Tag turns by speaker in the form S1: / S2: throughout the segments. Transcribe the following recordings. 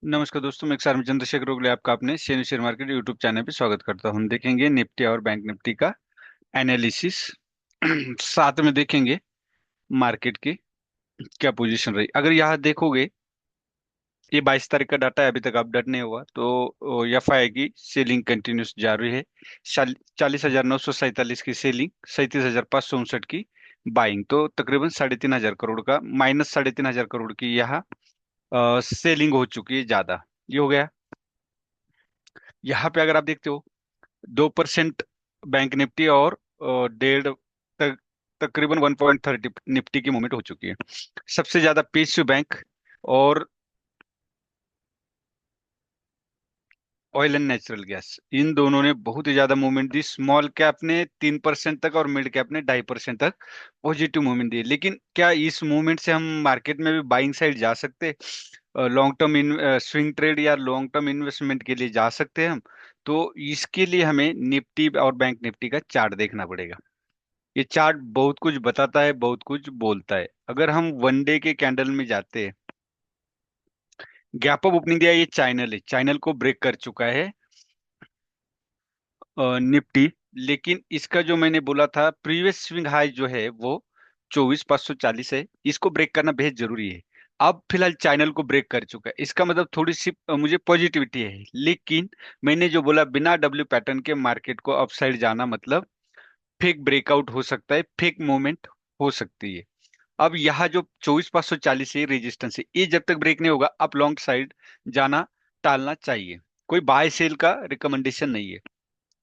S1: नमस्कार दोस्तों, मैं एक्सआर चंद्रशेखर रोगले आपका अपने share share market YouTube channel पे स्वागत करता हूं। हम देखेंगे निफ्टी और बैंक निफ्टी का एनालिसिस। साथ में देखेंगे मार्केट की क्या पोजीशन रही। अगर यहाँ देखोगे, ये 22 तारीख का डाटा है, अभी तक अपडेट नहीं हुआ, तो एफआई की सेलिंग कंटिन्यूस जारी है। 40,947 की सेलिंग, 37,559 की बाइंग, तो तकरीबन 3,500 करोड़ का, माइनस 3,500 करोड़ की यहाँ सेलिंग हो चुकी है ज्यादा। ये हो गया। यहाँ पे अगर आप देखते हो, 2% बैंक निफ्टी और डेढ़ तक, तकरीबन 1.30 निफ्टी की मूवमेंट हो चुकी है। सबसे ज्यादा पीएसयू बैंक और ऑयल एंड नेचुरल गैस, इन दोनों ने बहुत ही ज्यादा मूवमेंट दी। स्मॉल कैप ने 3% तक और मिड कैप ने 2.5% तक पॉजिटिव मूवमेंट दी। लेकिन क्या इस मूवमेंट से हम मार्केट में भी बाइंग साइड जा सकते, लॉन्ग टर्म स्विंग ट्रेड या लॉन्ग टर्म इन्वेस्टमेंट के लिए जा सकते हैं हम? तो इसके लिए हमें निफ्टी और बैंक निफ्टी का चार्ट देखना पड़ेगा। ये चार्ट बहुत कुछ बताता है, बहुत कुछ बोलता है। अगर हम वन डे के कैंडल में जाते हैं, गैप अप ओपनिंग दिया, ये चैनल है, चैनल को ब्रेक कर चुका है निफ्टी। लेकिन इसका जो मैंने बोला था प्रीवियस स्विंग हाई जो है वो 24,540 है, इसको ब्रेक करना बेहद जरूरी है। अब फिलहाल चैनल को ब्रेक कर चुका है, इसका मतलब थोड़ी सी मुझे पॉजिटिविटी है। लेकिन मैंने जो बोला, बिना डब्ल्यू पैटर्न के मार्केट को अपसाइड जाना मतलब फेक ब्रेकआउट हो सकता है, फेक मूवमेंट हो सकती है। अब यहाँ जो 24,540 है रेजिस्टेंस है, ये जब तक ब्रेक नहीं होगा आप लॉन्ग साइड जाना टालना चाहिए। कोई बाय सेल का रिकमेंडेशन नहीं है।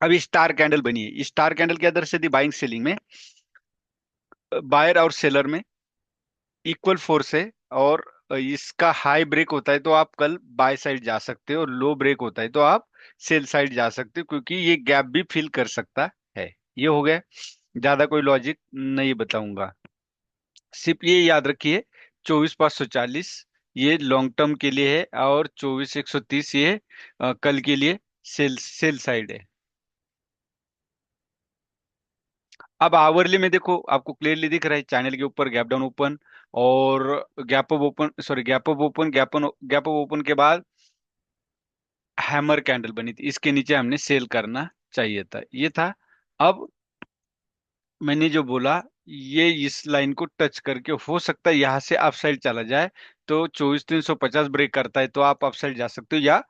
S1: अब स्टार कैंडल बनी है, स्टार कैंडल के अंदर से दी बाइंग सेलिंग में, बायर और सेलर में इक्वल फोर्स है। और इसका हाई ब्रेक होता है तो आप कल बाय साइड जा सकते हो, और लो ब्रेक होता है तो आप सेल साइड जा सकते हो, क्योंकि ये गैप भी फिल कर सकता है। ये हो गया। ज्यादा कोई लॉजिक नहीं बताऊंगा, सिर्फ ये याद रखिए, 24,540 ये लॉन्ग टर्म के लिए है, और 24,130 ये कल के लिए सेल सेल साइड है। अब आवरली में देखो, आपको क्लियरली दिख रहा है चैनल के ऊपर गैप डाउन ओपन, और gap up open, sorry gap up open, gap up open के बाद हैमर कैंडल बनी थी, इसके नीचे हमने सेल करना चाहिए था, ये था। अब मैंने जो बोला, ये इस लाइन को टच करके हो सकता है यहाँ से अपसाइड चला जाए, तो 24,350 ब्रेक करता है तो आप अपसाइड जा सकते हो, या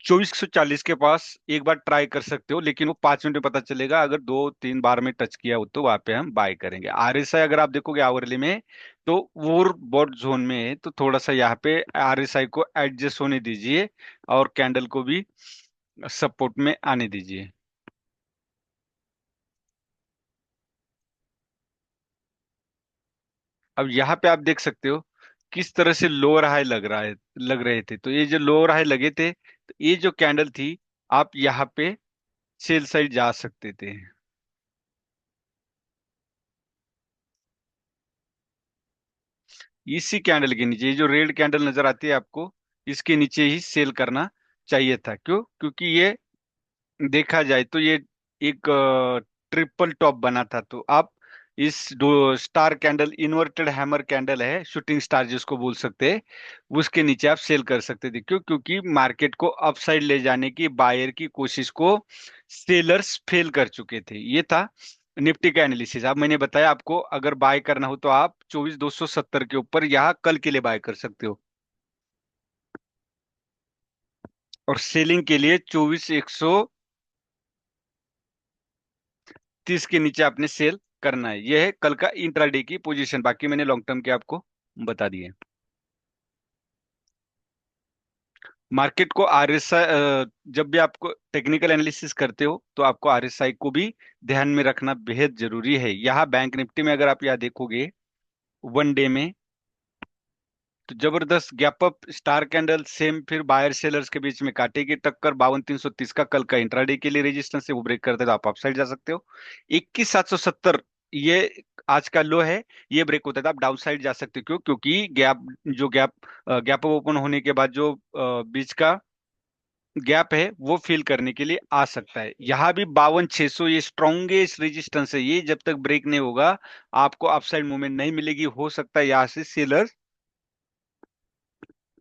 S1: 24,140 के पास एक बार ट्राई कर सकते हो। लेकिन वो 5 मिनट में पता चलेगा, अगर 2-3 बार में टच किया हो तो वहां पे हम बाय करेंगे। आरएसआई अगर आप देखोगे आवरली में, तो वो बोट जोन में है, तो थोड़ा सा यहाँ पे आरएसआई को एडजस्ट होने दीजिए, और कैंडल को भी सपोर्ट में आने दीजिए। अब यहाँ पे आप देख सकते हो किस तरह से लोअर हाई लग रहे थे। तो ये जो लोअर हाई लगे थे, तो ये जो कैंडल थी, आप यहाँ पे सेल साइड जा सकते थे। इसी कैंडल के नीचे, ये जो रेड कैंडल नजर आती है आपको, इसके नीचे ही सेल करना चाहिए था। क्यों? क्योंकि ये देखा जाए तो ये एक ट्रिपल टॉप बना था। तो आप इस दो star candle, inverted hammer candle है, शूटिंग स्टार जिसको बोल सकते हैं, उसके नीचे आप सेल कर सकते थे। क्यों? क्योंकि मार्केट को अपसाइड ले जाने की बायर की कोशिश को सेलर्स फेल कर चुके थे। ये था निफ्टी का एनालिसिस। अब मैंने बताया आपको, अगर बाय करना हो तो आप 24,270 के ऊपर यहाँ कल के लिए बाय कर सकते हो, और सेलिंग के लिए 24,130 के नीचे आपने सेल करना है। यह है कल का इंट्राडे की पोजीशन, बाकी मैंने लॉन्ग टर्म के आपको बता दिए। मार्केट को आरएसआई, जब भी आपको टेक्निकल एनालिसिस करते हो तो आपको आरएसआई को भी ध्यान में रखना बेहद जरूरी है। यहाँ बैंक निफ्टी में अगर आप यहाँ देखोगे वन डे में, तो जबरदस्त gap up star candle same, फिर बायर सेलर्स के बीच में काटेगी टक्कर 52,330 का कल का इंट्राडे के लिए रेजिस्टेंस है, वो ब्रेक करते तो आप अपसाइड जा सकते हो। 21,770 ये आज का लो है, ये ब्रेक होता है तो आप डाउन साइड जा सकते हो। क्यों? क्योंकि गैप ओपन होने के बाद जो बीच का गैप है वो फिल करने के लिए आ सकता है। यहाँ भी 52,600 ये स्ट्रॉन्गेस्ट रेजिस्टेंस है, ये जब तक ब्रेक नहीं होगा आपको अपसाइड मूवमेंट नहीं मिलेगी। हो सकता है यहाँ से सेलर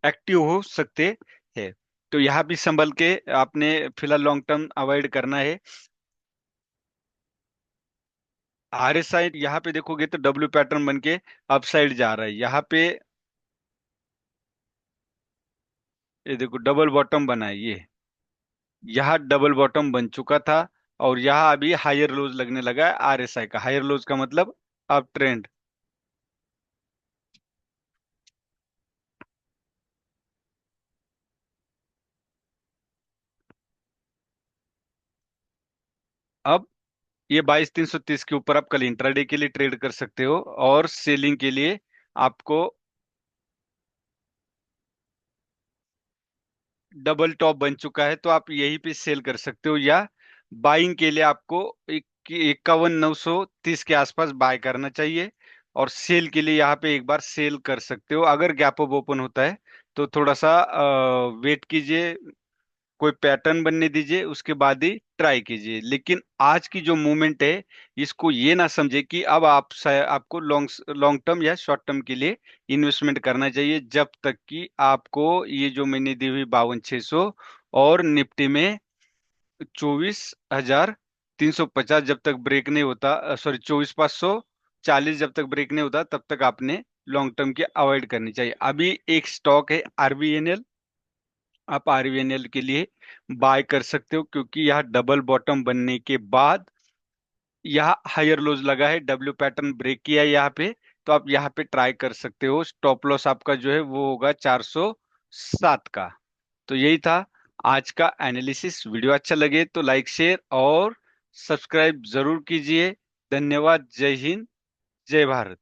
S1: एक्टिव हो सकते हैं। तो यहाँ भी संभल के आपने फिलहाल लॉन्ग टर्म अवॉइड करना है। RSI यहाँ पे देखोगे तो डब्ल्यू पैटर्न बन के अपसाइड जा रहा है यहाँ पे। ये देखो डबल बॉटम बना है ये, यहाँ डबल बॉटम बन चुका था, और यहाँ अभी हायर लोज लगने लगा है। RSI का हायर लोज का मतलब अप ट्रेंड। अब ये 22,330 के ऊपर आप कल इंट्राडे के लिए ट्रेड कर सकते हो, और सेलिंग के लिए आपको डबल टॉप बन चुका है तो आप यहीं पे सेल कर सकते हो, या बाइंग के लिए आपको 51,930 के आसपास बाय करना चाहिए। और सेल के लिए यहाँ पे एक बार सेल कर सकते हो, अगर गैप अप ओपन होता है तो थोड़ा सा वेट कीजिए, कोई पैटर्न बनने दीजिए, उसके बाद ही ट्राई कीजिए। लेकिन आज की जो मूवमेंट है, इसको ये ना समझे कि अब आपको लॉन्ग लॉन्ग टर्म या शॉर्ट टर्म के लिए इन्वेस्टमेंट करना चाहिए, जब तक कि आपको ये जो मैंने दी हुई 52,600 और निफ्टी में 24,350 जब तक ब्रेक नहीं होता, सॉरी 24,540 जब तक ब्रेक नहीं होता, तब तक आपने लॉन्ग टर्म की अवॉइड करनी चाहिए। अभी एक स्टॉक है RVNL, आप RVNL के लिए बाय कर सकते हो, क्योंकि यह डबल बॉटम बनने के बाद यहाँ हायर लोज लगा है, डब्ल्यू पैटर्न ब्रेक किया है यहाँ पे। तो आप यहाँ पे ट्राई कर सकते हो। स्टॉप लॉस आपका जो है वो होगा 407 का। तो यही था आज का एनालिसिस। वीडियो अच्छा लगे तो लाइक शेयर और सब्सक्राइब जरूर कीजिए। धन्यवाद। जय हिंद, जय भारत।